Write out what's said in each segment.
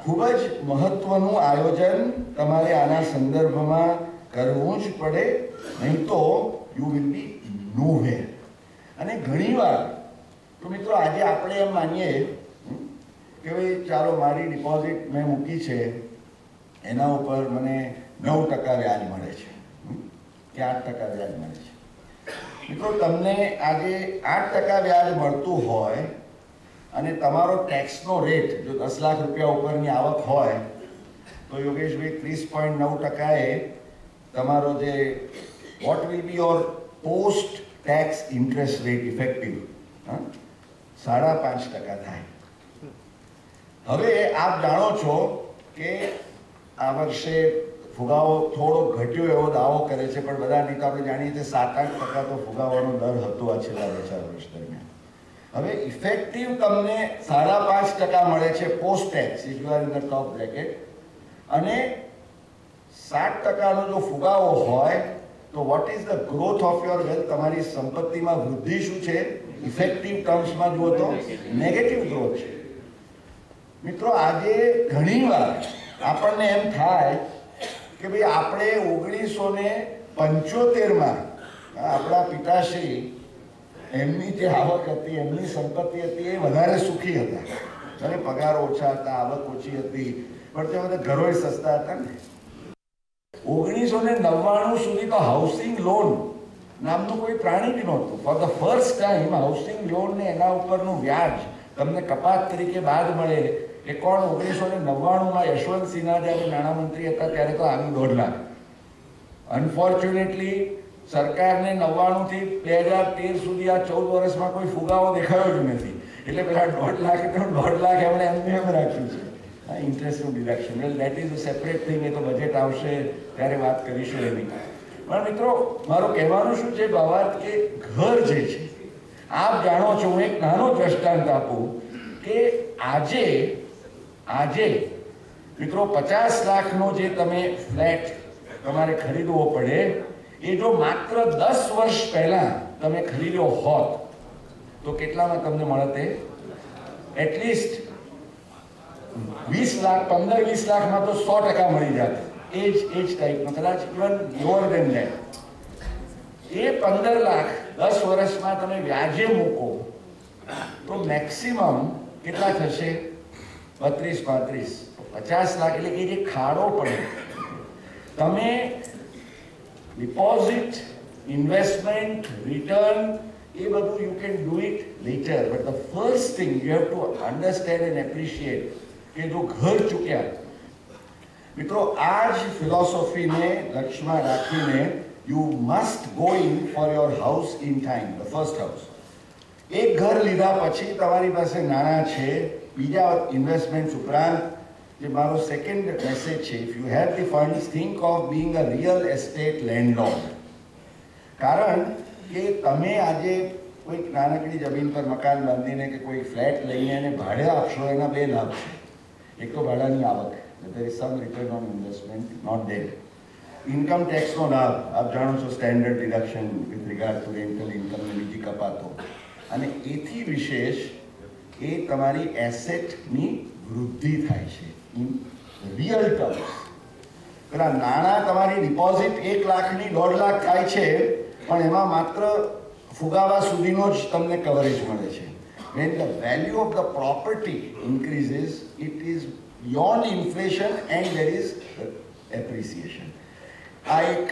ખૂબ જ મહત્વનું આયોજન તમારે આના સંદર્ભમાં કરવું જ પડે, નહીં તો યુ વિલ બી નોવેર. અને ઘણીવાર તો મિત્રો આજે આપણે એમ માનીએ કે ભાઈ ચાલો મારી ડિપોઝિટ મેં મૂકી છે એના ઉપર મને 9% વ્યાજ મળે છે કે 8% વ્યાજ મળે છે. મિત્રો તમને આજે 8% વ્યાજ મળતું હોય અને તમારો ટેક્સનો રેટ જો 10 લાખ રૂપિયા ઉપરની આવક હોય તો યોગેશભાઈ 30.9% તમારો જે what will be your post tax interest rate effective 5.5% થાય. હવે આપ જાણો છો કે આ વર્ષે ફુગાવો થોડો ઘટ્યો એવો દાવો કરે છે, પણ બધા નહીં તો આપણે જાણીએ છીએ 7-8% તો ફુગાવાનો દર હતો આ છેલ્લા 4 વર્ષ દરમિયાન. હવે ઇફેક્ટિવ તમને 5.5% મળે છે post tax if you are in the top bracket, અને 7%નો જો ફુગાવો હોય તો what is the growth of your wealth, તમારી સંપત્તિમાં વૃદ્ધિ શું છે ઇફેક્ટિવ ટર્મ્સમાં જુઓ તો નેગેટિવ ગ્રોથ છે. મિત્રો આજે ઘણીવાર આપણને એમ થાય કે ભાઈ આપણે 1975માં આપણા પિતાશ્રી એમની જે આવક હતી એમની સંપત્તિ હતી એ વધારે સુખી હતા, અને પગાર ઓછા હતા, આવક ઓછી હતી, પણ તે બધા ઘરોય સસ્તા હતા ને. 1999 સુધી તો હાઉસિંગ લોન નામનું કોઈ પ્રાણી જ નહોતું. For the first time housing loan ને એના ઉપરનું વ્યાજ તમને કપાત તરીકે બાદ મળે એ કોણ? 1999માં યશવંત સિન્હા જ્યારે નાણામંત્રી હતા ત્યારે તો આવ્યું 1.5 લાખ. અનફોર્ચ્યુનેટલી સરકારને 99 થી 2013 સુધી આ 14 વર્ષમાં કોઈ ફુગાવો દેખાયો જ નથી, એટલે પેલા 1.5 લાખ તો 1.5 લાખ એમણે એમ રાખ્યું છે ઇન્ટરેસ્ટનું deduction. Well that is a separate thing, એ તો બજેટ આવશે ત્યારે વાત કરીશું એની. પણ મિત્રો મારું કહેવાનું શું છે બાબત કે ઘર જે છે આપ જાણો છો, હું એક નાનો દ્રષ્ટાંત આપું કે આજે મિત્રો 50 લાખનો જે તમે ફ્લેટ તમારે ખરીદવો પડે એ જો માત્ર 10 વર્ષ પહેલા તમે ખરીદ્યો હોત તો કેટલામાં તમને મળત? એટલીસ્ટ 20 લાખ 15-20 લાખમાં તો 100% મળી જાત. એ જ ટાઈપનો, કદાચ ઇવન લોઅર દેન ધેટ. એ 15 લાખ 10 વર્ષમાં તમે વ્યાજે મૂકો તો મેક્સિમમ કેટલા થશે? 32-35. 50 લાખ એટલે કે જે ખાડો પડે. તમે ડિપોઝિટ, ઇન્વેસ્ટમેન્ટ, રિટર્ન એ બધું you can do it letter, but the first thing you have to understand and appreciate કે જો ઘર ચૂક્યા. મિત્રો આ જ ફિલોસોફીને લક્ષ્યમાં રાખીને you must go in for your house in time, the first house. એક ઘર લીધા પછી તમારી પાસે નાણાં છે, બીજા ઇન્વેસ્ટમેન્ટ ઉપરાંત જે મારો સેકન્ડ મેસેજ છે, if you have the funds think of being a real estate landlord. કારણ કે તમે આજે કોઈક નાનકડી જમીન પર મકાન બાંધીને કે કોઈ ફ્લેટ લઈને એને ભાડે આપશો, એના 2 લાભ છે. એક તો ભાડાની આવક, there is some return on investment not there. Income ટેક્સનો લાભ આપ જાણો છો, standard deduction with regard to rental income ને બીજી કપાતો. અને એથી વિશેષ એ તમારી એસેટની વૃદ્ધિ થાય છે ઇન રિયલ ટર્મ્સ. પેલા નાણાં તમારી ડિપોઝિટ 1 લાખની 1.5 લાખ થાય છે, પણ એમાં માત્ર ફુગાવા સુધીનો જ તમને કવરેજ મળે છે. When the value of the property increases, it is beyond inflation and there is appreciation. આ એક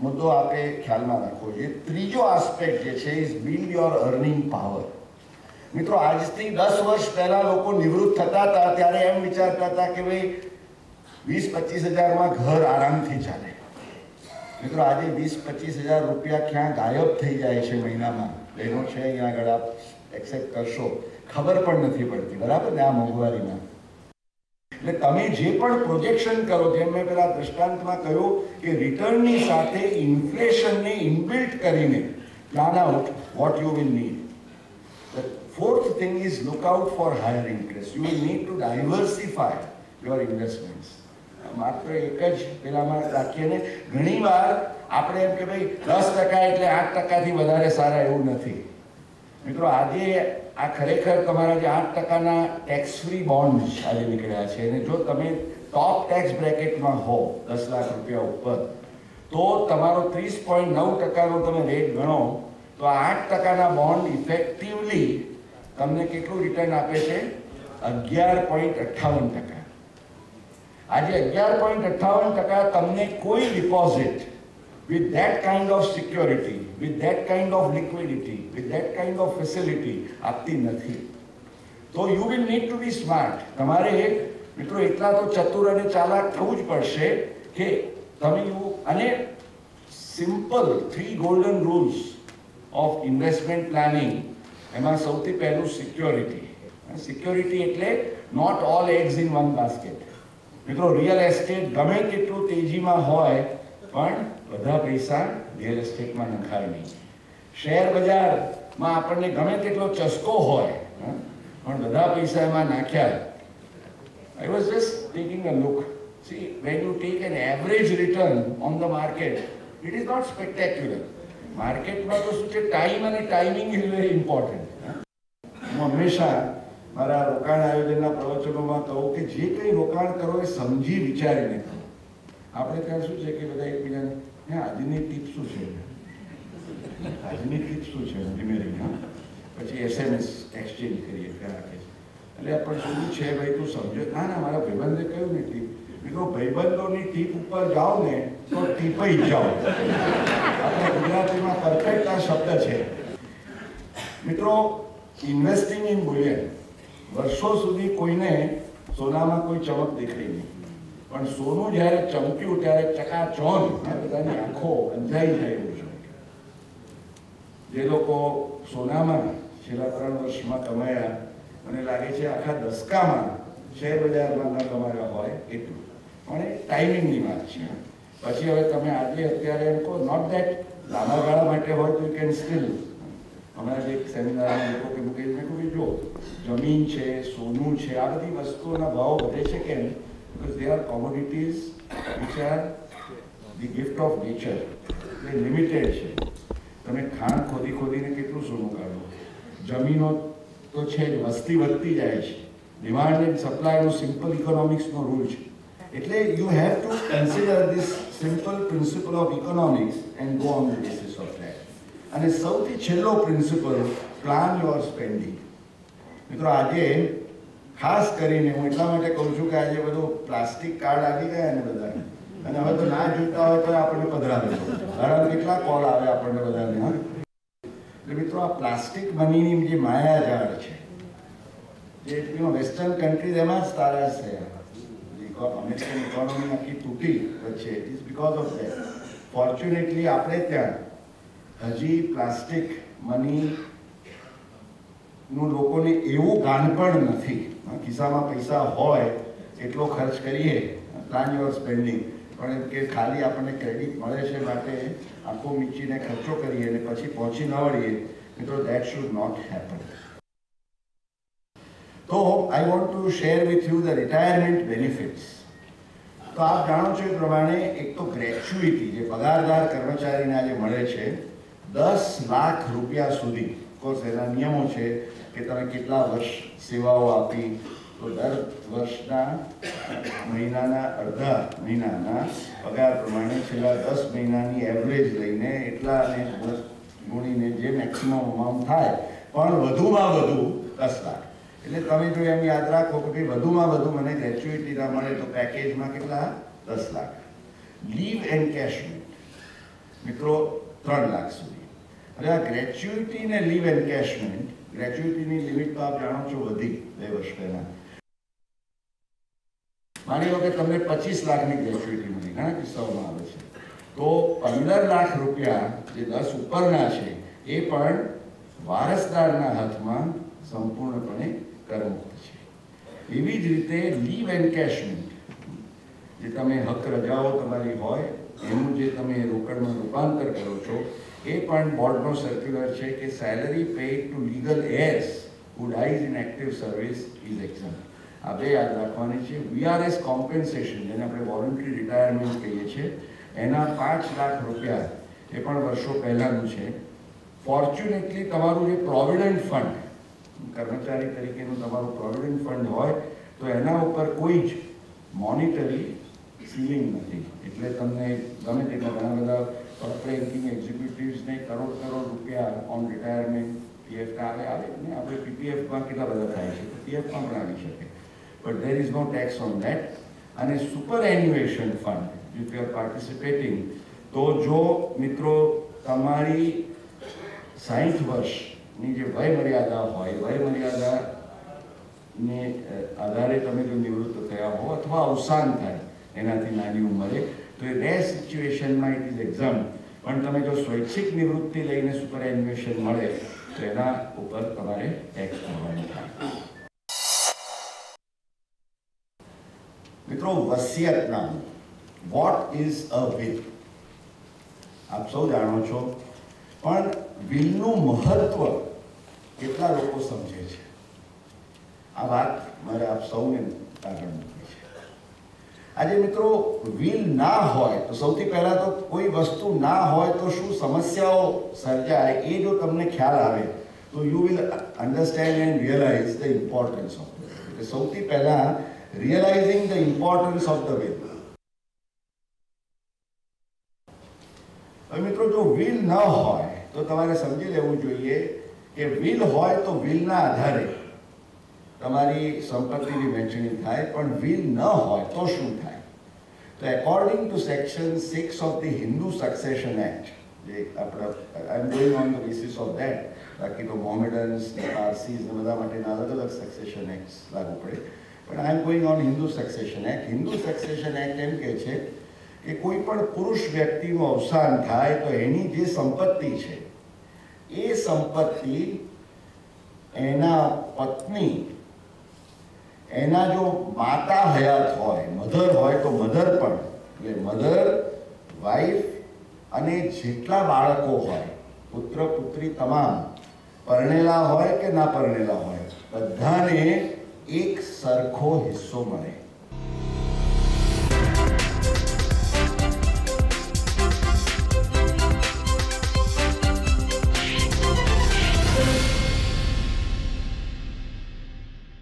મુદ્દો આપણે ખ્યાલમાં રાખવો જોઈએ. ત્રીજો આસ્પેક્ટ જે છે is build your earning power. મિત્રો આજથી 10 વર્ષ પહેલા લોકો નિવૃત્ત થતા હતા ત્યારે એમ વિચારતા હતા કે ભાઈ 20-25 હજારમાં ઘર આરામથી ચાલે. મિત્રો આજે 20-25 હજાર રૂપિયા ક્યાં ગાયબ થઈ જાય છે મહિનામાં. બહેનો છે અહીંયા આગળ, આપ એક્સેપ્ટ કરશો, ખબર પણ નથી પડતી, બરાબર ને, આ મોંઘવારીમાં. એટલે તમે જે પણ પ્રોજેક્શન કરો, જેમ મેં પેલા દ્રષ્ટાંતમાં કહ્યું કે રિટર્નની સાથે ઇન્ફ્લેશનને ઇનબિલ્ટ કરીને plan out what you will need. The fourth thing is look out for higher interest. You will need to diversify your investments. માત્ર એક જ પેલામાં રાખીને ઘણીવાર આપણે એમ કે ભાઈ 10% એટલે 8%થી વધારે સારા એવું નથી. મિત્રો આજે આ ખરેખર તમારા જે 8%ના ટેક્સ ફ્રી બોન્ડ આજે નીકળ્યા છે, અને જો તમે ટોપ ટેક્સ બ્રેકેટમાં હો 10 લાખ રૂપિયા ઉપર, તો તમારો 30.9%નો તમે રેટ ગણો તો 8%ના બોન્ડ ઇફેક્ટિવલી તમને કેટલું રિટર્ન આપે છે? 11.58%. આજે 11.58% તમને કોઈ deposit with that kind of security, with that kind of liquidity, with that kind of facility આપતી નથી. તો you will need to be smart. તમારે મિત્રો એટલા તો ચતુર અને ચાલાક થવું જ પડશે કે તમે અને simple 3 golden rules of investment planning. એમાં સૌથી પહેલું સિક્યોરિટી. સિક્યોરિટી એટલે not all eggs in one basket. મિત્રો રિયલ એસ્ટેટ ગમે તેટલું તેજીમાં હોય પણ બધા પૈસા રિયલ એસ્ટેટમાં નખાય નહીં. શેર બજારમાં આપણને ગમે તેટલો ચસ્કો હોય પણ બધા પૈસા એમાં નાખ્યા. I was just taking a look. See, when you take an average return on the market, it is not spectacular. માર્કેટમાં તો શું છે, ટાઈમ અને ટાઈમિંગ ઇઝ વેરી ઇમ્પોર્ટન્ટ. હું હંમેશા મારા રોકાણ આયોજનના પ્રવચનોમાં કહું કે જે કંઈ રોકાણ કરો એ સમજી વિચારીને કરો. આપણે ત્યાં શું છે કે બધા એકબીજાને આજની ટીપ શું છે, આજની ટીપ શું છે, ધીમે પછી SMS એક્સચેન્જ કરીએ રાખે છે. એટલે આપણે શું છે ભાઈ તું સમજો? ના ના, મારા ભાઈબંધે કહ્યું ને ટીપ. મિત્રો ભાઈબંધોની ટીપ ઉપર જાઓ ને તો ટીપાઈ જાઓ. આપણે ગુજરાતીમાં પરફેક્ટ આ શબ્દ છે. મિત્રો ઇન્વેસ્ટિંગ ઇન બુલિયન, વર્ષો સુધી કોઈને સોનામાં કોઈ ચમક દેખાઈ નહીં, પણ સોનું જ્યારે ચમક્યું ત્યારે ચકાચોંધ બધાની આંખો અંજાઈ જાય એવું છે. જે લોકો સોનામાં છેલ્લા 3 વર્ષમાં કમાયા, મને લાગે છે આખા દસકામાં શેર બજારમાં ન કમાયા હોય એટલું. પણ એ ટાઈમિંગની વાત છે. પછી હવે તમે આજે અત્યારે એમ કહો, નોટ ધેટ લાંબા ગાળા માટે હોય તો યુ કેન સ્ટીલ. હમણાં જે એક સેમિનારમાં લોકો કે મૂકે મેં કહ્યું જો જમીન છે, સોનું છે, આ બધી વસ્તુઓના ભાવ વધે છે કેમ? Because they are commodities which are the gift of nature. They limited છે. તમે ખાણ ખોદીને કેટલું સોનું કાઢો? જમીનો તો છે જ, વસ્તી વધતી જાય છે. ડિમાન્ડ એન્ડ સપ્લાયનો સિમ્પલ ઇકોનોમિક્સનો રૂલ છે. એટલે you have to consider this simple principal of economics and go on the basis of that. અને સૌથી છેલ્લો પ્રિન્સિપલ, પ્લાન યોર સ્પેન્ડિંગ. મિત્રો આજે ખાસ કરીને હું એટલા માટે કહું છું કે આજે બધું પ્લાસ્ટિક કાર્ડ આવી ગયા ને બધા, અને હવે તો ના જોઈતા હોય તો આપણને પધરાવે. ઘણા કેટલા કોલ આવે આપણને બધાને. એટલે મિત્રો આ પ્લાસ્ટિક મનીની જે માયાજાળ છે, જે વેસ્ટર્ન કન્ટ્રીઝ એમાં જ તારા છે. અમેરિકન ઇકોનોમી આખી તૂટી વચ્ચે is because of that. Fortunately આપણે ત્યાં હજી પ્લાસ્ટિક મનીનું લોકોને એવું ગાનપણ નથી. ખિસ્સામાં પૈસા હોય એટલો ખર્ચ કરીએ, પ્લાન યોર સ્પેન્ડિંગ, પણ એમ કે ખાલી આપણને ક્રેડિટ મળે છે માટે આંખો મીચીને ખર્ચો કરીએ અને પછી પહોંચી ન વળીએ. મિત્રો દેટ શુડ નોટ હેપન. તો I want to share with you the retirement benefits. તો આપ જાણો છો એ પ્રમાણે એક તો ગ્રેચ્યુઇટી જે પગારદાર કર્મચારીને આજે મળે છે 10 લાખ રૂપિયા સુધી. ઓફકોર્સ એના નિયમો છે કે તમે કેટલા વર્ષ સેવાઓ આપી, તો દર વર્ષના મહિનાના અડધા મહિનાના પગાર પ્રમાણે છેલ્લા 10 મહિનાની એવરેજ લઈને એટલાને ગુણીને જે મેક્સિમમ અમાઉન્ટ થાય, પણ વધુમાં વધુ 10 લાખ. એટલે તમે જો એમ યાદ રાખો કે ભાઈ વધુમાં વધુ મને ગ્રેચ્યુઇટી ના મળે તો પેકેજમાં કેટલા? 10 લાખ. લીવ એન્કેશમેન્ટ મિત્રો 3 લાખ સુધી. હવે આ ગ્રેચ્યુઇટી ને લીવ એન્કેશમેન્ટ, ગ્રેચ્યુઇટીની લિમિટ તો આપ જાણો છો વધી 2 વર્ષ પહેલા. માની લો કે તમને 25 લાખની ગ્રેચ્યુઇટી મળી, ઘણા કિસ્સાઓમાં આવે છે, તો 15 લાખ રૂપિયા જે 10 ઉપરના છે એ પણ વારસદારના હાથમાં સંપૂર્ણપણે કરમુક્ત છે. એવી જ રીતે લીવ એન્કેશમેન્ટ, જે તમે હક રજાઓ તમારી હોય એનું જે તમે રોકડમાં રૂપાંતર કરો છો, એ પણ બોર્ડનો સર્ક્યુલર છે કે salary paid to legal heirs who dies in active service is exempt. આ બે યાદ રાખવાની છે. VRS કોમ્પેન્સેશન, જેને આપણે વોલન્ટરી રિટાયરમેન્ટ કહીએ છીએ, એના 5 લાખ રૂપિયા એ પણ વર્ષો પહેલાંનું છે. ફોર્ચ્યુનેટલી તમારું જે પ્રોવિડન્ટ ફંડ, કર્મચારી તરીકેનું તમારું પ્રોવિડન્ટ ફંડ હોય તો એના ઉપર કોઈ જ મોનિટરી સીલિંગ નથી. એટલે તમને ગમે તેટલા ઘણા બધા ટોપ રેન્કિંગ એક્ઝિક્યુટિવ્સને કરોડ રૂપિયા ઓન રિટાયરમેન્ટ પીએફ આવે ને આપણે પીપીએફમાં કેટલા બધા થાય છે તો પીએફમાં પણ આવી શકે, but there is no tax on that. અને superannuation fund if you are participating, તો જો મિત્રો તમારી 60 વર્ષની જે વય મર્યાદા હોય, વય મર્યાદાને આધારે તમે જો નિવૃત્ત થયા હો અથવા અવસાન થાય એનાથી નાની ઉંમરે, તો એ બે સિચ્યુએશનમાં ઇટ ઇઝ એક્ઝામ. પણ તમે જો સ્વૈચ્છિક નિવૃત્તિ લઈને સુપર એન્યુએશન મળે તો એના ઉપર તમારે ટેક્સ ભરવાનું થાય. મિત્રો, વસિયતનામું, વોટ ઇઝ અ વિલ? આપ સૌ જાણો છો, પણ વિલનું મહત્વ કેટલા લોકો સમજે છે? આ વાત મારે આપ સૌને આગળ મૂકવી છે. આજે મિત્રો, વિલ ના હોય તો સૌથી પહેલા તો કોઈ વસ્તુ ના હોય તો શું સમસ્યાઓ સર્જાય એ જો તમને ખ્યાલ આવે તો you will understand and realize the importance of the will. સૌથી પહેલા realizing the importance of the will. હવે મિત્રો, જો will ન હોય તો તમારે સમજી લેવું જોઈએ કે will હોય તો willના આધારે તમારી સંપત્તિની વહેંચણી થાય, પણ will ન હોય તો શું થાય? તો according to section 6 of the Hindu Succession Act, જે આપણે I am going on the basis of that, બાકી તો મોમેડન્સ, પારસીઝ ને બધા માટેના અલગ અલગ સક્સેશન એક્ટ લાગુ પડે, પણ I am going on Hindu succession act. Hindu succession act એમ કહે છે કે કોઈ પણ પુરુષ વ્યક્તિનું અવસાન થાય તો એની જે સંપત્તિ છે એ સંપત્તિ એના પત્ની, એના જો માતા હયાત હોય, મધર હોય તો મધર પણ, એટલે મધર, વાઈફ અને જેટલા બાળકો હોય, પુત્ર પુત્રી તમામ, પરણેલા હોય કે ના પરણેલા હોય, બધાને એક સરખો હિસ્સો મળે.